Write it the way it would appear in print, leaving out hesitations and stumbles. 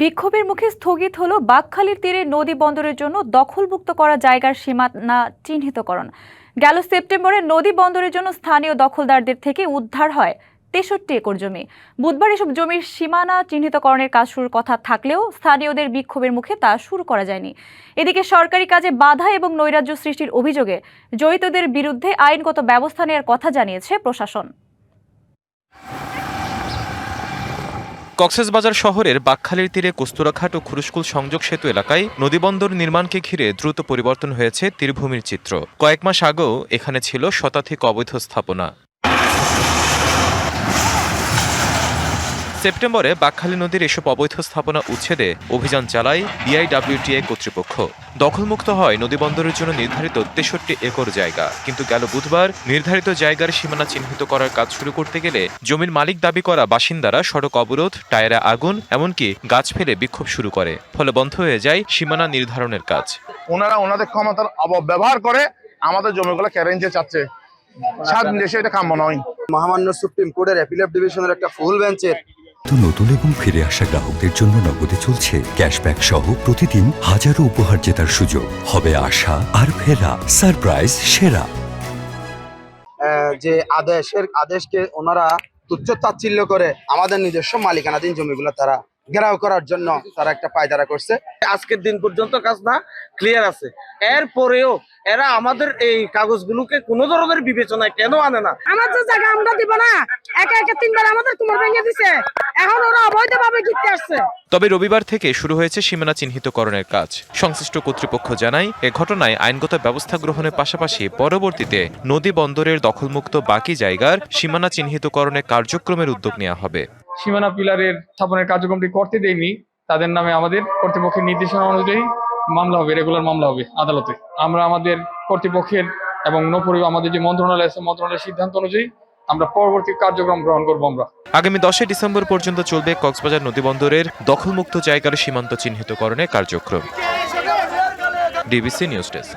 বিক্ষোভের মুখে স্থগিত হলো বাঁকখালীর তীরে নদী বন্দরের জন্য দখলমুক্ত করা জায়গার সীমানা চিহ্নিতকরণ। গেল সেপ্টেম্বরে নদী বন্দরের জন্য স্থানীয় দখলদারদের থেকে উদ্ধার হয় ৬৩ একর জমি। বুধবার এসব জমির সীমানা চিহ্নিতকরণের কাজ শুরুর কথা থাকলেও স্থানীয়দের বিক্ষোভের মুখে তা শুরু করা যায়নি। এদিকে সরকারি কাজে বাধা এবং নৈরাজ্য সৃষ্টির অভিযোগে জড়িতদের বিরুদ্ধে আইনগত ব্যবস্থা নেওয়ার কথা জানিয়েছে প্রশাসন। কক্সবাজার শহরের বাঁকখালীর তীরে কস্তুরাঘাট ও খুরুশকুল সংযোগ সেতু এলাকায় নদীবন্দর নির্মাণকে ঘিরে দ্রুত পরিবর্তন হয়েছে তীরভূমির চিত্র। কয়েক মাস আগেও এখানে ছিল শতাধিক অবৈধ স্থাপনা। সেপ্টেম্বরে বাঁকখালী নদীর এসব অবৈধ স্থাপনা উচ্ছেদে অভিযান চালায় বিআইডব্লিউটিএ কর্তৃপক্ষ। দখলমুক্ত হয় নদীবন্দরের জন্য নির্ধারিত ৬৩ একর জায়গা। কিন্তু গেল বুধবার নির্ধারিত জায়গার সীমানা চিহ্নিত করার কাজ শুরু করতে গেলে জমির মালিক দাবি করা বাসিন্দারা সড়ক অবরোধ, টায়ারে আগুন, এমনকি গাছ ফেলে বিক্ষোভ শুরু করে। ফলে বন্ধ হয়ে যায় সীমানা নির্ধারণের কাজ। ওনারা ওনাদের ক্ষমতার অপব্যবহার করে আমাদের জমিগুলো কেড়ে নিতে চাচ্ছে। স্বাধীন দেশে এটা কাম্য নয়। মহামান্য সুপ্রিম কোর্টের অ্যাপিলেট ডিভিশনের একটা ফুল বেঞ্চের নতুন এবং ফিরে আসা গ্রাহকদের জন্য নগদে চলছে ক্যাশব্যাক সহ প্রতিদিন হাজারো উপহার জেতার সুযোগ। হবে আশা আর ফেরা সারপ্রাইজ সেরা। যে আদেশকে ওনারা তুচ্ছ তাচ্ছিল্য করে আমাদের নিজস্ব মালিকানাধীন জমিগুলো তারা ঘেরাও করার জন্য তারা একটা পায়তারা করছে। আজকের দিন পর্যন্ত কাজ না ক্লিয়ার আছে, এরপরেও এরা আমাদের এই কাগজগুলোকে কোনো ধরনের বিবেচনায় কেন আনে না? আমাদের জায়গা আমরা দিব না, একা একা তিনবার আমাদের কুমার ভেঙে দিছে, এখন ওরা অবৈধভাবে গিতে আসছে। তবে রবিবার থেকে শুরু হয়েছে সীমানা চিহ্নিতকরণের কাজ। সংশ্লিষ্ট কর্তৃপক্ষ জানায়, এ ঘটনায় আইনগত ব্যবস্থা গ্রহণের পাশাপাশি পরবর্তীতে নদী বন্দরের দখলমুক্ত বাকি জায়গার সীমানা চিহ্নিতকরণের কার্যক্রমের উদ্যোগ নেওয়া হবে। সীমানা পিলারের স্থাপনের কার্যক্রমটি করতে দেয়নি, তাদের নামে আমাদের কর্তৃপক্ষের নির্দেশনা অনুযায়ী মামলা হবে, রেগুলার মামলা হবে আদালতে। আমরা আমাদের কর্তৃপক্ষের এবং আমাদের যে মন্ত্রণালয় আছে, মন্ত্রণালয়ের সিদ্ধান্ত অনুযায়ী আমরা পরবর্তী কার্যক্রম গ্রহণ করবো। আমরা আগামী 10 ডিসেম্বর পর্যন্ত চলবে কক্সবাজার নদীবন্দরের দখলমুক্ত জায়গার সীমান্ত চিহ্নিতকরণের কার্যক্রম। DBC news desk.